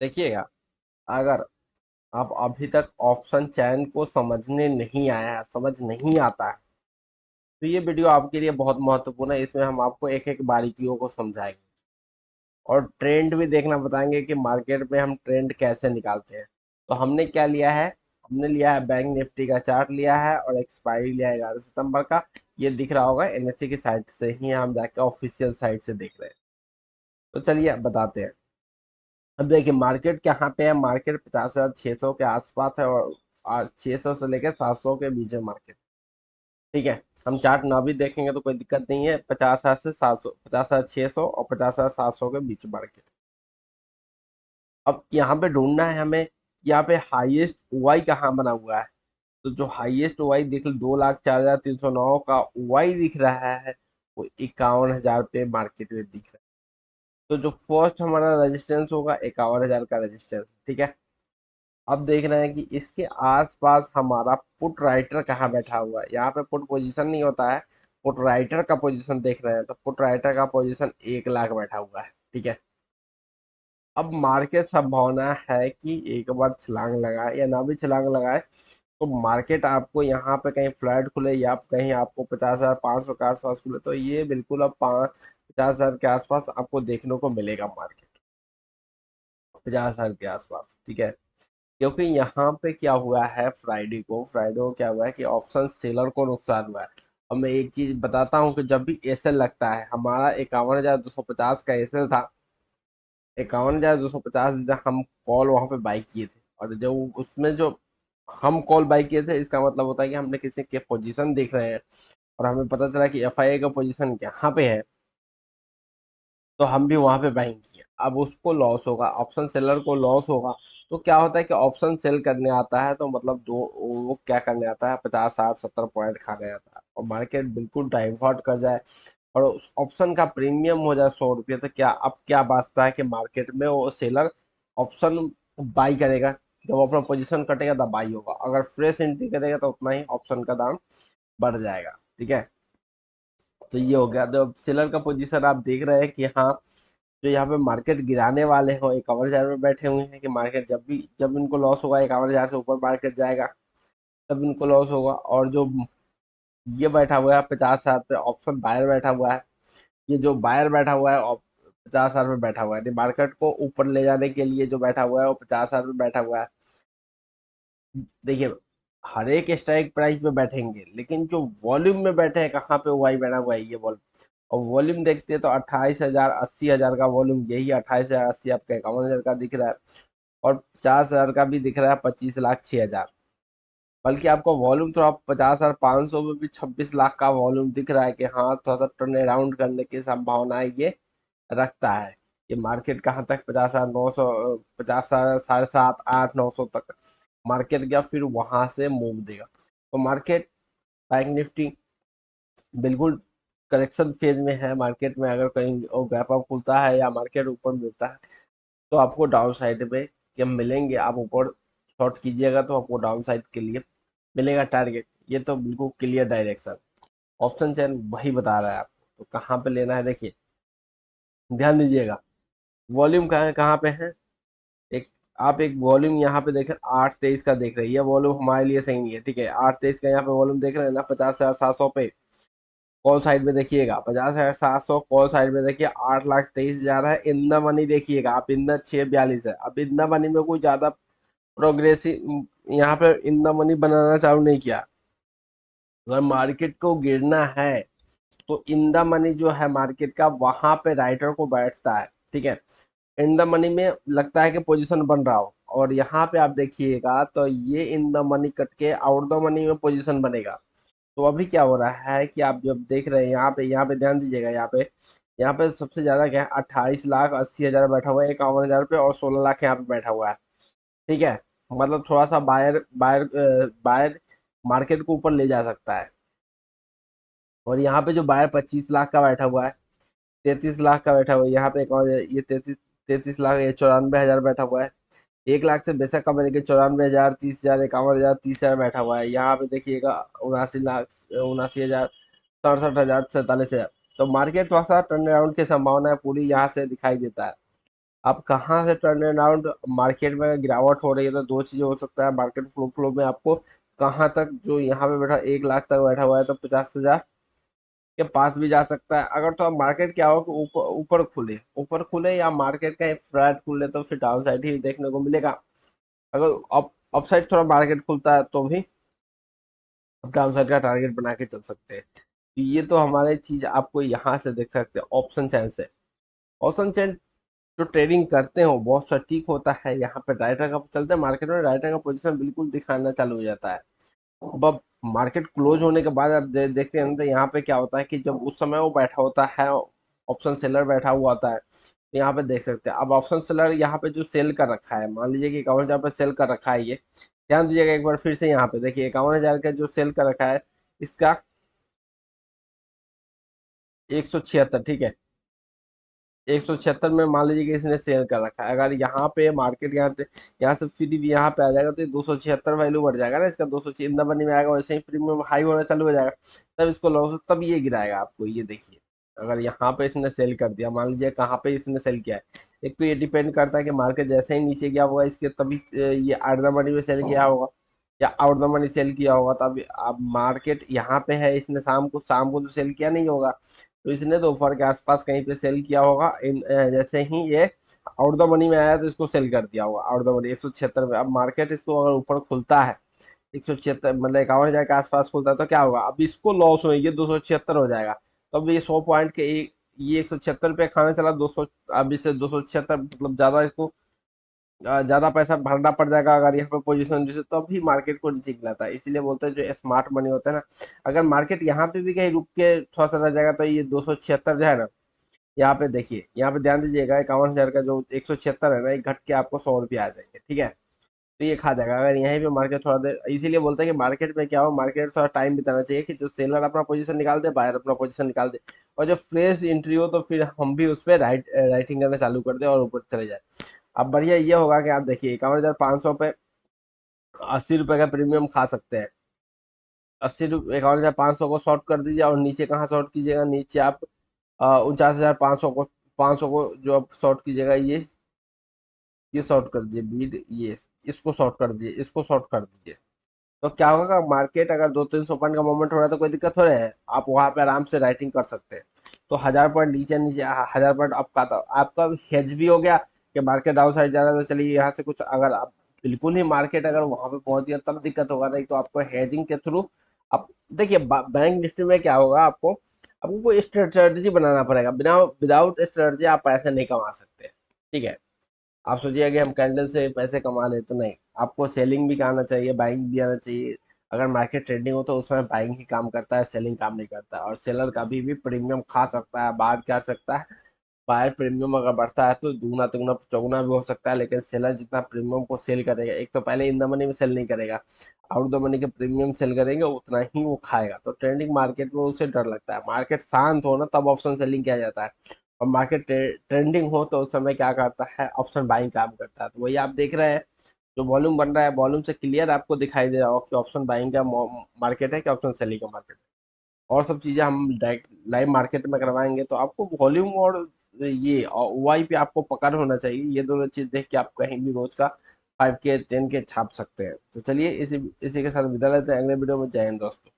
देखिएगा, अगर आप अभी तक ऑप्शन चैन को समझने नहीं आया है, समझ नहीं आता है, तो ये वीडियो आपके लिए बहुत महत्वपूर्ण है। इसमें हम आपको एक एक बारीकियों को समझाएंगे और ट्रेंड भी देखना बताएंगे कि मार्केट में हम ट्रेंड कैसे निकालते हैं। तो हमने क्या लिया है, हमने लिया है बैंक निफ्टी का चार्ट लिया है और एक्सपायरी लिया है 11 सितंबर का। ये दिख रहा होगा, एनएससी की साइट से ही हम जाके ऑफिशियल साइट से देख रहे हैं। तो चलिए अब बताते हैं। अब देखिए मार्केट कहाँ पे है, मार्केट 50,600 के आसपास है और 600 से लेकर 700 के बीच है मार्केट। ठीक है, हम चार्ट ना भी देखेंगे तो कोई दिक्कत नहीं है। 50,000 से 700, 50,600 और 50,700 के बीच मार्केट। अब यहाँ पे ढूंढना है हमें, यहाँ पे हाईएस्ट ओवाई कहाँ बना हुआ है। तो जो हाईएस्ट ओवाई दिख 2,04,309 का ओवाई दिख रहा है, वो 51,000 पे मार्केट में दिख रहा है। तो जो फर्स्ट हमारा रेजिस्टेंस होगा 51,000 का रेजिस्टेंस। ठीक है, अब देखना है कि इसके आसपास हमारा पुट राइटर कहाँ बैठा हुआ है। यहाँ पे पुट पोजीशन नहीं होता है, पुट राइटर का पोजीशन देख रहे हैं। तो पुट राइटर का पोजीशन 1 लाख बैठा हुआ है। ठीक है, अब मार्केट संभावना है कि एक बार छलांग लगाए या ना भी छलांग लगाए, तो मार्केट आपको यहाँ पे कहीं फ्लैट खुले या कहीं आपको 50,500 के आसपास खुले, तो ये बिल्कुल अब 50,000 के आसपास आपको देखने को मिलेगा मार्केट, 50,000 के आसपास। ठीक है, क्योंकि यहाँ पे क्या हुआ है, फ्राइडे को क्या हुआ है कि ऑप्शन सेलर को नुकसान हुआ है। अब मैं एक चीज बताता हूँ कि जब भी एसएल लगता है, हमारा 51,250 का एसएल था। 51,250 हम कॉल वहां पे बाई किए थे, और जो उसमें जो हम कॉल बाई किए थे, इसका मतलब होता है कि हमने किसी के पोजीशन देख रहे हैं और हमें पता चला कि एफआईए का पोजीशन यहाँ पे है, तो हम भी वहां पे बाइंग किए। अब उसको लॉस होगा, ऑप्शन सेलर को लॉस होगा। तो क्या होता है कि ऑप्शन सेल करने आता है, तो मतलब दो वो क्या करने आता है, 50, 60, 70 पॉइंट खाने आता है और मार्केट बिल्कुल डाइवर्ट कर जाए और उस ऑप्शन का प्रीमियम हो जाए 100 रुपये। तो क्या अब क्या बाजता है कि मार्केट में वो सेलर ऑप्शन बाई करेगा। जब अपना पोजीशन कटेगा तब बाई होगा, अगर फ्रेश एंट्री करेगा तो उतना ही ऑप्शन का दाम बढ़ जाएगा। ठीक है, तो ये हो गया। तो सेलर का पोजीशन आप देख रहे हैं कि हाँ, जो यहाँ पे मार्केट गिराने वाले हो 51,000 में बैठे हुए हैं कि मार्केट जब इनको लॉस होगा 51,000 से ऊपर मार्केट जाएगा, तब इनको लॉस होगा। और जो ये बैठा हुआ है 50,000 पे ऑप्शन बायर बैठा हुआ है, ये जो बायर बैठा हुआ है 50,000 में बैठा हुआ है, मार्केट को ऊपर ले जाने के लिए जो बैठा हुआ है वो 50,000 में बैठा हुआ है। देखिए, हर एक स्ट्राइक प्राइस पे बैठेंगे, लेकिन जो वॉल्यूम में बैठे हैं कहाँ पे, वही बना हुआ है ये वॉल्यूम। और वॉल्यूम देखते हैं तो 28,000 80,000 का वॉल्यूम, यही 28,080 आपका 51,000 का दिख रहा है। और 50,000 का भी दिख रहा है, 25,06,000। बल्कि आपको वॉल्यूम थोड़ा 50,500 में भी 26 लाख का वॉल्यूम दिख रहा है कि हाँ, थोड़ा सा टर्न अराउंड करने की संभावनाएं ये रखता है। ये मार्केट कहाँ तक, 50,900, 50,000, 7,500, 8,900 तक मार्केट गया, फिर वहां से मूव देगा। तो मार्केट, बैंक निफ्टी बिल्कुल करेक्शन फेज में है। मार्केट में अगर कहीं गैप अप खुलता है या मार्केट ऊपर मिलता है, तो आपको डाउन साइड में जब मिलेंगे, आप ऊपर शॉर्ट कीजिएगा तो आपको डाउन साइड के लिए मिलेगा टारगेट। ये तो बिल्कुल क्लियर डायरेक्शन ऑप्शन चैन वही बता रहा है आपको। तो कहाँ पे लेना है, देखिए ध्यान दीजिएगा। वॉल्यूम कहाँ पे है, एक आप एक वॉल्यूम यहाँ पे देखें 8,23 का देख रहे हैं, ये वॉल्यूम हमारे लिए सही नहीं है। ठीक है, 8,23 का यहाँ पे वॉल्यूम देख रहे हैं ना, 50,700 पे कॉल साइड में देखिएगा, 50,700 कॉल साइड में देखिए, 8,23,000 है। इन द मनी देखिएगा आप, इन द 642 है। अब इन द मनी में कोई ज्यादा प्रोग्रेसिव यहाँ पे इन द मनी बनाना चालू नहीं किया। अगर मार्केट को गिरना है तो इन द मनी जो है मार्केट का, वहां पे राइटर को बैठता है। ठीक है, इन द मनी में लगता है कि पोजीशन बन रहा हो, और यहाँ पे आप देखिएगा तो ये इन द मनी कट के आउट द मनी में पोजीशन बनेगा। तो अभी क्या हो रहा है कि आप जब देख रहे हैं यहाँ पे ध्यान दीजिएगा। यहाँ पे सबसे ज्यादा क्या है, 28,80,000 बैठा हुआ है 51,000 पे, और 16 लाख यहाँ पे बैठा हुआ है। ठीक है, मतलब थोड़ा सा बायर बायर बायर मार्केट को ऊपर ले जा सकता है। और यहाँ पे जो बायर 25 लाख का बैठा हुआ है, 33 लाख का बैठा हुआ है यहाँ पे, एक और ये 33 लाख, ये 94,000 बैठा हुआ है। 1 लाख से बेशक कम है, लेकिन 94,000, 30,000, 51,000, 30,000 बैठा हुआ है। यहाँ पे देखिएगा 79 लाख, 79,000, 67,000, 47,000। तो मार्केट थोड़ा सा टर्न अराउंड की संभावना है पूरी यहाँ से दिखाई देता है। आप कहाँ से टर्न अराउंड, मार्केट में गिरावट हो रही है तो दो चीज़ें हो सकता है, मार्केट फ्लो में आपको कहाँ तक, जो यहाँ पे बैठा 1 लाख तक बैठा हुआ है तो 50,000 के पास भी जा सकता है। अगर तो अब मार्केट क्या हो कि ऊपर ऊपर खुले, ऊपर खुले या मार्केट का फ्लैट खुले तो फिर डाउन साइड ही देखने को मिलेगा। अगर अप साइड थोड़ा मार्केट खुलता है तो भी डाउन साइड का टारगेट बना के चल सकते हैं। तो ये तो हमारे चीज आपको यहाँ से देख सकते हैं ऑप्शन चैन से। ऑप्शन चैन जो ट्रेडिंग करते हो बहुत सटीक होता है। यहाँ पे राइटर का चलते मार्केट में राइटर का पोजीशन बिल्कुल दिखाना चालू हो जाता है। अब मार्केट क्लोज होने के बाद आप देखते हैं ना, तो यहाँ पे क्या होता है कि जब उस समय वो बैठा होता है, ऑप्शन सेलर बैठा हुआ होता है, तो यहाँ पे देख सकते हैं। अब ऑप्शन सेलर यहाँ पे जो सेल कर रखा है, मान लीजिए कि 51,000 पे सेल कर रखा है ये, ध्यान दीजिएगा एक बार फिर से, यहाँ पे देखिए 51,000 का जो सेल कर रखा है, इसका 176, ठीक है, 176 में मान लीजिए कि इसने सेल कर रखा है। अगर यहाँ पे मार्केट यहाँ से फिर भी यहाँ पे आ जाएगा तो 276 वैल्यू बढ़ जाएगा ना इसका, 200 इन द मनी में आएगा, वैसे ही प्रीमियम हाई होना चालू हो जाएगा, तब इसको लॉस, तब ये गिराएगा आपको। ये देखिए अगर यहाँ पे इसने सेल कर दिया, मान लीजिए कहाँ पे इसने सेल किया है, एक तो ये डिपेंड करता है कि मार्केट जैसे ही नीचे गया होगा इसके तभी ये आउट द मनी में सेल किया होगा, या आउट द मनी सेल किया होगा, तब अब मार्केट यहाँ पे है, इसने शाम को तो सेल किया नहीं होगा, तो इसने दोपहर के आसपास कहीं पे सेल किया होगा। जैसे ही ये आउट द मनी में आया तो इसको सेल कर दिया होगा आउट द मनी 176 में। अब मार्केट इसको अगर ऊपर खुलता है 176 मतलब 51,000 के आसपास खुलता है तो क्या होगा, अब इसको लॉस होगी, 276 हो जाएगा। तो अब ये 100 पॉइंट के ये 176 पे खाने चला 200, अब इससे 276 मतलब ज्यादा इसको ज्यादा पैसा भरना पड़ जाएगा अगर यहाँ पे पोजीशन जैसे, तब भी मार्केट को नीचे गिराता है। इसीलिए बोलते हैं जो स्मार्ट मनी होता है ना, अगर मार्केट यहाँ पे भी कहीं रुक के थोड़ा सा रह जाएगा तो ये 276 जो है ना, यहाँ पे देखिए, यहाँ पे ध्यान दीजिएगा 51,000 का जो 176 है ना, ये घट के आपको 100 रुपये आ जाएंगे, ठीक है। तो ये खा जाएगा अगर यहीं पे मार्केट थोड़ा देर, इसीलिए बोलते हैं कि मार्केट में क्या हो, मार्केट थोड़ा टाइम बिताना चाहिए कि जो सेलर अपना पोजीशन निकाल दे, बायर अपना पोजीशन निकाल दे, और जो फ्रेश एंट्री हो तो फिर हम भी उस पर राइटिंग करना चालू कर दे और ऊपर चले जाए। अब बढ़िया ये होगा कि आप देखिए 51,500 पे 80 रुपए का प्रीमियम खा सकते हैं। 80 रुपये 51,500 को शॉर्ट कर दीजिए, और नीचे कहाँ शॉर्ट कीजिएगा, नीचे आप 49,500 को, 500 को जो आप शॉर्ट कीजिएगा, ये शॉर्ट कर दीजिए बीड, ये इसको शॉर्ट कर दीजिए, इसको शॉर्ट कर दीजिए। तो क्या होगा, मार्केट अगर 200-300 पॉइंट का मूवमेंट हो रहा है तो कोई दिक्कत हो रहा है, आप वहां पे आराम से राइटिंग कर सकते हैं। तो 1,000 पॉइंट नीचे नीचे 1,000 पॉइंट आपका, तो आपका हेज भी हो गया कि मार्केट डाउन साइड जा रहा है तो चलिए यहाँ से कुछ, अगर आप बिल्कुल ही मार्केट अगर वहां पे पहुंच गया तब दिक्कत होगा, नहीं तो आपको हेजिंग के थ्रू आप देखिए बैंक निफ्टी में क्या होगा, आपको आपको कोई स्ट्रेटजी बनाना पड़ेगा, बिना विदाउट स्ट्रेटजी आप पैसे नहीं कमा सकते, ठीक है। आप सोचिए कि हम कैंडल से पैसे कमा ले, तो नहीं, आपको सेलिंग भी आना चाहिए, बाइंग भी आना चाहिए। अगर मार्केट ट्रेडिंग हो तो उसमें बाइंग ही काम करता है, सेलिंग काम नहीं करता है। और सेलर कभी भी प्रीमियम खा सकता है, बाहर कर सकता है। बाहर प्रीमियम अगर बढ़ता है तो दूगना तिगुना चौगुना भी हो सकता है, लेकिन सेलर जितना प्रीमियम को सेल करेगा, एक तो पहले इन द मनी में सेल नहीं करेगा, आउट द मनी के प्रीमियम सेल करेंगे, उतना ही वो खाएगा। तो ट्रेंडिंग मार्केट में उसे डर लगता है, मार्केट शांत हो ना तब ऑप्शन सेलिंग किया जाता है, और मार्केट ट्रेंडिंग हो तो उस समय क्या करता है, ऑप्शन बाइंग काम करता है। तो वही आप देख रहे हैं, जो वॉल्यूम बन रहा है, वॉल्यूम से क्लियर आपको दिखाई दे रहा हो कि ऑप्शन बाइंग का मार्केट है कि ऑप्शन सेलिंग का मार्केट है। और सब चीजें हम डायरेक्ट लाइव मार्केट में करवाएंगे, तो आपको वॉल्यूम और ये वाई पे आपको पकड़ होना चाहिए। ये दोनों चीज देख के आप कहीं भी रोज का 5K 10K छाप सकते हैं। तो चलिए इसी इसी के साथ विदा लेते हैं, अगले वीडियो में। जय हिंद दोस्तों।